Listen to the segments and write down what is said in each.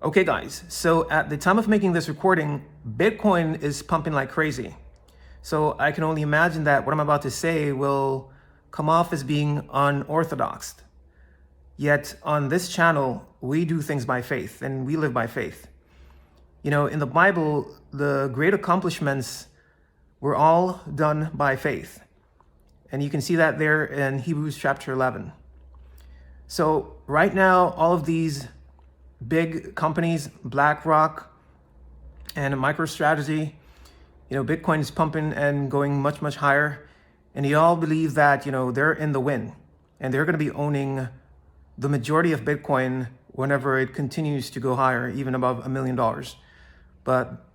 Okay guys, so at the time of making this recording, Bitcoin is pumping like crazy. So I can only imagine that what I'm about to say will come off as being unorthodox. Yet on this channel, we do things by faith and we live by faith. You know, in the Bible, the great accomplishments were all done by faith. And you can see that there in Hebrews chapter 11. So right now, all of these big companies, BlackRock and MicroStrategy, you know, Bitcoin is pumping and going much, much higher. And you all believe that, you know, they're in the win and they're going to be owning the majority of Bitcoin whenever it continues to go higher, even above $1 million. But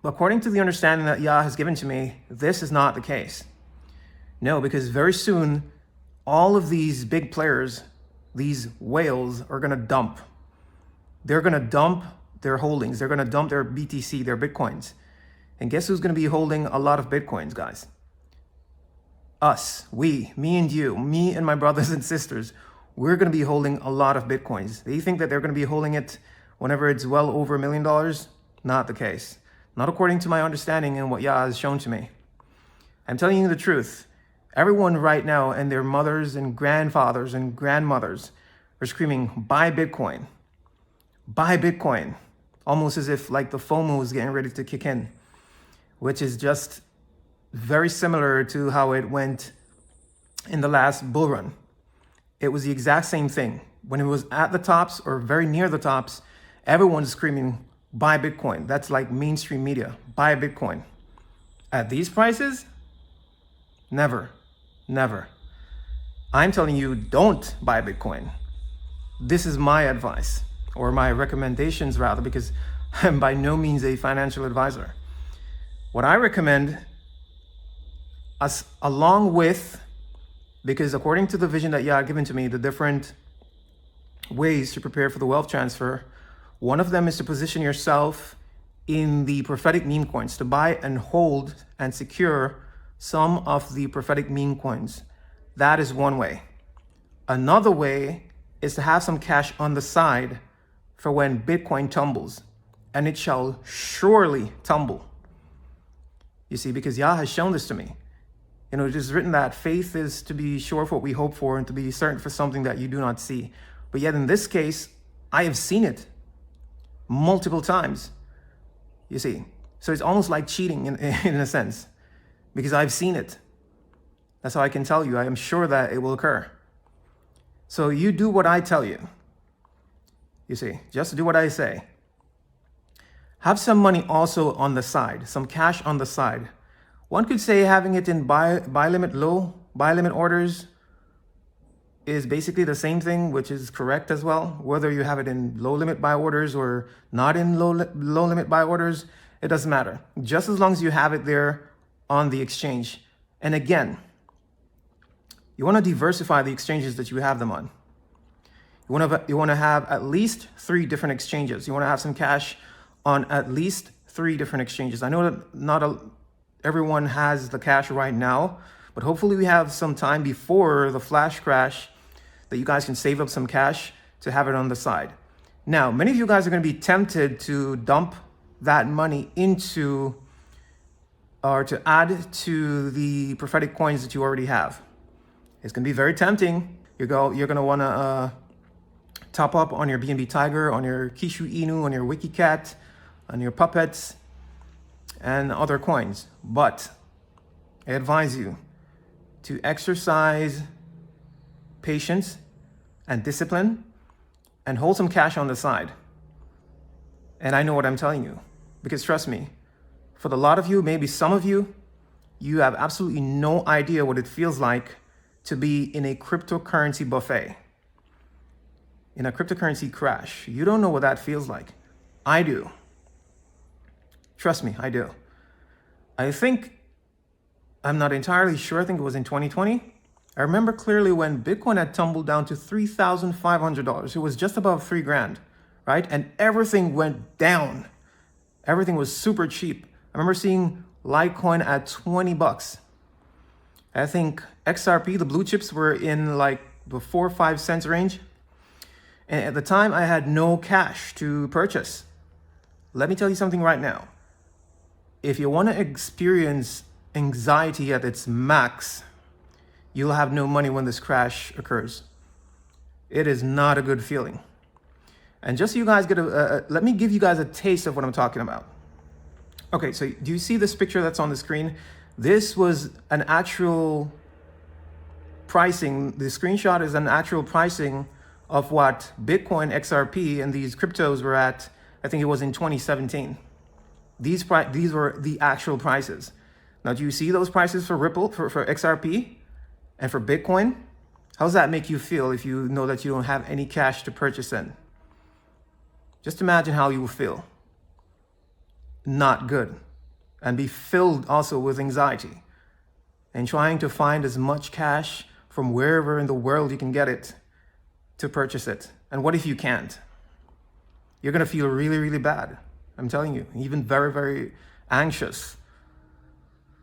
according to the understanding that Yah has given to me, this is not the case. No, because very soon, all of these big players, these whales, are going to dump. They're going to dump their holdings. They're going to dump their BTC, their Bitcoins. And guess who's going to be holding a lot of Bitcoins, guys? Us, we, me and you, me and my brothers and sisters, we're going to be holding a lot of Bitcoins. They think that they're going to be holding it whenever it's well over $1 million. Not the case. Not according to my understanding and what Yah has shown to me. I'm telling you the truth. Everyone right now and their mothers and grandfathers and grandmothers are screaming, buy Bitcoin. Buy Bitcoin. Almost as if like the FOMO is getting ready to kick in, which is just very similar to how it went in the last bull run. It was the exact same thing. When it was at the tops or very near the tops, everyone's screaming, buy Bitcoin. That's like mainstream media, buy Bitcoin. At these prices, never, never. I'm telling you, don't buy Bitcoin. This is my advice, or my recommendations rather, because I'm by no means a financial advisor. What I recommend, along with, because according to the vision that Yah given to me, the different ways to prepare for the wealth transfer, one of them is to position yourself in the prophetic meme coins, to buy and hold and secure some of the prophetic meme coins. That is one way. Another way is to have some cash on the side for when Bitcoin tumbles, and it shall surely tumble. You see, because Yah has shown this to me. You know, it is written that faith is to be sure of what we hope for and to be certain for something that you do not see. But yet in this case, I have seen it multiple times, you see. So it's almost like cheating in a sense, because I've seen it. That's how I can tell you. I am sure that it will occur. So you do what I tell you. You see, just do what I say. Have some money also on the side, some cash on the side. One could say having it in buy limit low, buy limit orders is basically the same thing, which is correct as well. Whether you have it in low limit buy orders or not in low limit buy orders, it doesn't matter. Just as long as you have it there on the exchange. And again, you want to diversify the exchanges that you have them on. You want to have at least 3 different exchanges. You want to have some cash on at least 3 different exchanges. I know that everyone has the cash right now, but hopefully we have some time before the flash crash that you guys can save up some cash to have it on the side. Now, many of you guys are going to be tempted to dump that money into or to add to the prophetic coins that you already have. It's going to be very tempting. You're going to want to top up on your BNB Tiger, on your Kishu Inu, on your WikiCat, on your Puppets, and other coins. But I advise you to exercise patience and discipline and hold some cash on the side. And I know what I'm telling you, because trust me, for the lot of you, maybe some of you, you have absolutely no idea what it feels like to be in a cryptocurrency buffet, in a cryptocurrency crash. You don't know what that feels like. I do. Trust me, I do. I'm not entirely sure, I think it was in 2020. I remember clearly when Bitcoin had tumbled down to $3,500. It was just above 3 grand, right? And everything went down. Everything was super cheap. I remember seeing Litecoin at 20 bucks. I think XRP, the blue chips, were in like the 4 or 5 cents range. And at the time, I had no cash to purchase. Let me tell you something right now. If you want to experience anxiety at its max, you'll have no money when this crash occurs. It is not a good feeling. And just so you guys get let me give you guys a taste of what I'm talking about. Okay, so do you see this picture that's on the screen? This was an actual pricing. The screenshot is an actual pricing of what Bitcoin, XRP, and these cryptos were at. I think it was in 2017. These were the actual prices. Now, do you see those prices for Ripple, for XRP, and for Bitcoin? How does that make you feel if you know that you don't have any cash to purchase in? Just imagine how you will feel. Not good. And be filled also with anxiety and trying to find as much cash from wherever in the world you can get it to purchase it. And what if you can't? You're going to feel really, really bad. I'm telling you, even very, very anxious.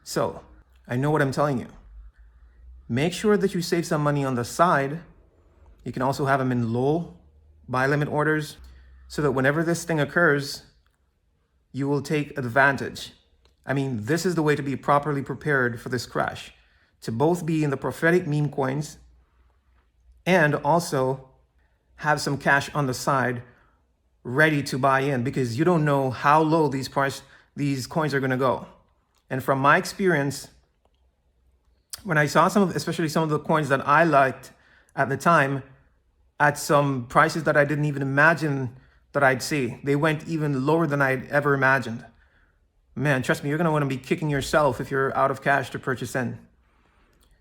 So I know what I'm telling you. Make sure that you save some money on the side. You can also have them in low buy limit orders so that whenever this thing occurs, you will take advantage. I mean, this is the way to be properly prepared for this crash, to both be in the prophetic meme coins and also have some cash on the side ready to buy in, because you don't know how low these coins are going to go. And from my experience, when I saw especially some of the coins that I liked at the time, at some prices that I didn't even imagine that I'd see, they went even lower than I'd ever imagined. Man, trust me, you're going to want to be kicking yourself if you're out of cash to purchase in.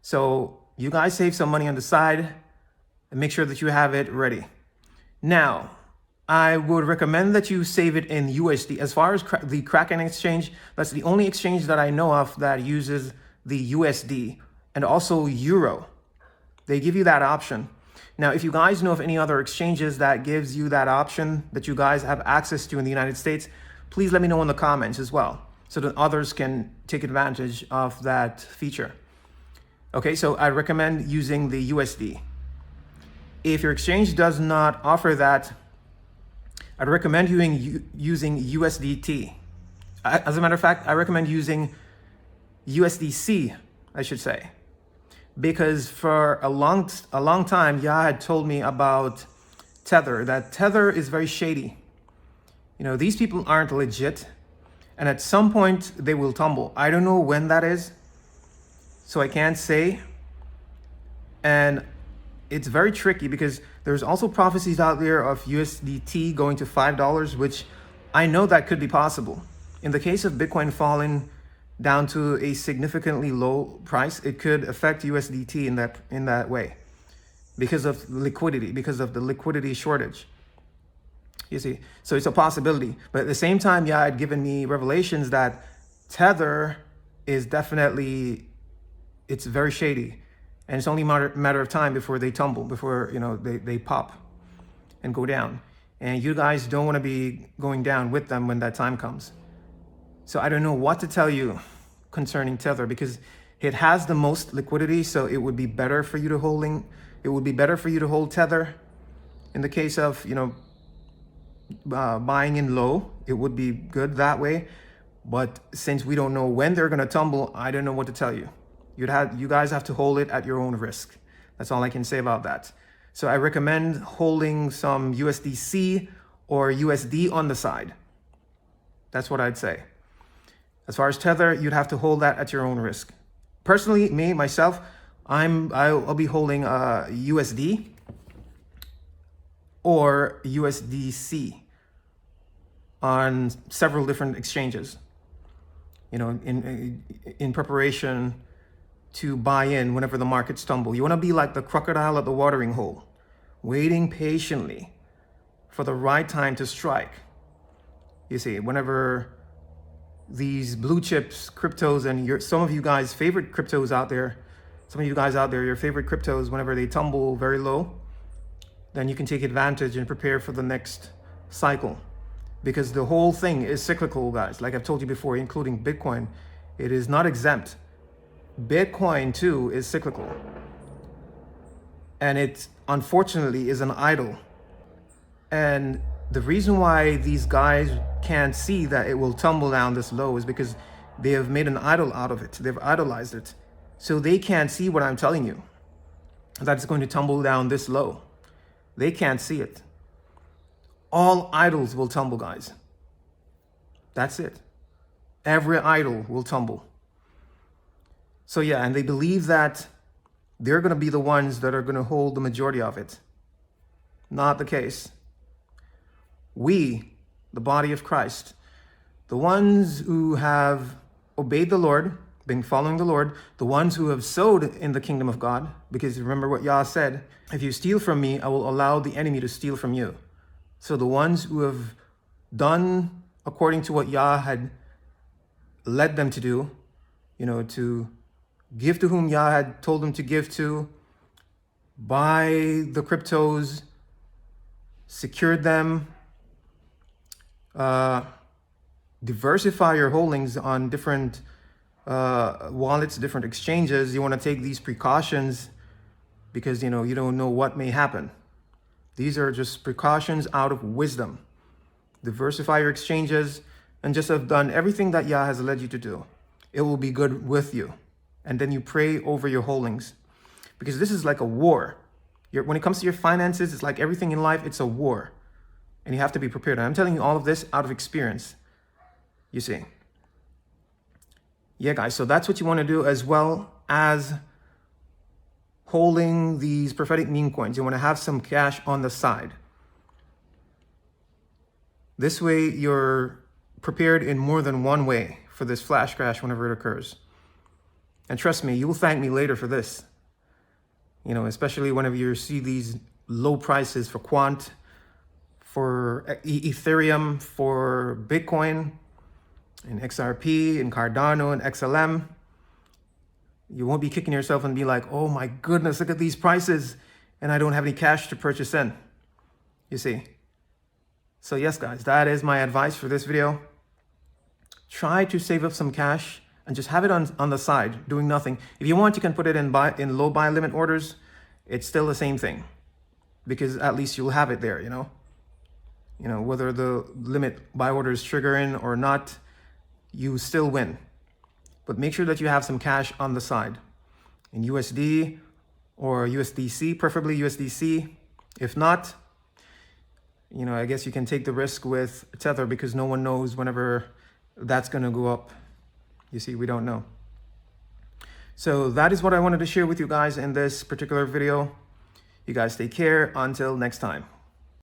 So you guys save some money on the side and make sure that you have it ready. Now, I would recommend that you save it in USD. As far as the Kraken exchange, that's the only exchange that I know of that uses the USD and also Euro. They give you that option. Now, if you guys know of any other exchanges that gives you that option that you guys have access to in the United States, please let me know in the comments as well, so that others can take advantage of that feature. Okay, so I recommend using the USD. If your exchange does not offer that, I'd recommend using USDT. As a matter of fact, I recommend using USDC, I should say, because for a long time, Yah had told me about Tether, that Tether is very shady. You know, these people aren't legit, and at some point they will tumble. I don't know when that is, so I can't say. And it's very tricky because there's also prophecies out there of USDT going to $5, which I know that could be possible. In the case of Bitcoin falling down to a significantly low price, it could affect USDT in that way because of liquidity, because of the liquidity shortage. You see, so it's a possibility. But at the same time, Yah had given me revelations that Tether is definitely, it's very shady. And it's only a matter of time before they tumble, before, you know, they pop and go down. And you guys don't want to be going down with them when that time comes. So I don't know what to tell you concerning Tether, because it has the most liquidity. So it would be better for you to hold Tether. In the case of, you know, buying in low, it would be good that way. But since we don't know when they're going to tumble, I don't know what to tell you. You guys have to hold it at your own risk. That's all I can say about that. So I recommend holding some USDC or USD on the side. That's what I'd say. As far as Tether, you'd have to hold that at your own risk. Personally, myself, I'll be holding USD or USDC on several different exchanges, you know, in preparation to buy in whenever the markets tumble. You want to be like the crocodile at the watering hole, waiting patiently for the right time to strike. You see, whenever these blue chips, cryptos, and some of you guys' favorite cryptos out there, your favorite cryptos, whenever they tumble very low, then you can take advantage and prepare for the next cycle. Because the whole thing is cyclical, guys. Like I've told you before, including Bitcoin, it is not exempt. Bitcoin too is cyclical, and it unfortunately is an idol. And the reason why these guys can't see that it will tumble down this low is because they have made an idol out of it. They've idolized it. So they can't see what I'm telling you, that it's going to tumble down this low. They can't see it. All idols will tumble, guys. That's it. Every idol will tumble. So yeah, and they believe that they're going to be the ones that are going to hold the majority of it. Not the case. We, the body of Christ, the ones who have obeyed the Lord, been following the Lord, the ones who have sowed in the kingdom of God, because remember what Yah said, if you steal from me, I will allow the enemy to steal from you. So the ones who have done according to what Yah had led them to do, to give to whom Yah had told them to give to, buy the cryptos, secured them, diversify your holdings on different wallets, different exchanges. You want to take these precautions because, you don't know what may happen. These are just precautions out of wisdom. Diversify your exchanges and just have done everything that Yah has led you to do. It will be good with you. And then you pray over your holdings, because this is like a war. When it comes to your finances, it's like everything in life, it's a war. And you have to be prepared. And I'm telling you all of this out of experience, you see. Yeah, guys, so that's what you want to do, as well as holding these prophetic meme coins. You want to have some cash on the side. This way, you're prepared in more than one way for this flash crash whenever it occurs. And trust me, you will thank me later for this. Especially whenever you see these low prices for Quant, for Ethereum, for Bitcoin, and XRP, and Cardano, and XLM. You won't be kicking yourself and be like, oh my goodness, look at these prices, and I don't have any cash to purchase in. You see? So yes, guys, that is my advice for this video. Try to save up some cash and just have it on the side, doing nothing. If you want, you can put it in low buy limit orders. It's still the same thing, because at least you'll have it there, whether the limit buy orders trigger in or not, you still win. But make sure that you have some cash on the side in USD or USDC, preferably USDC. If not, I guess you can take the risk with Tether, because no one knows whenever that's going to go up. You see, we don't know. So that is what I wanted to share with you guys in this particular video. You guys take care. Until next time.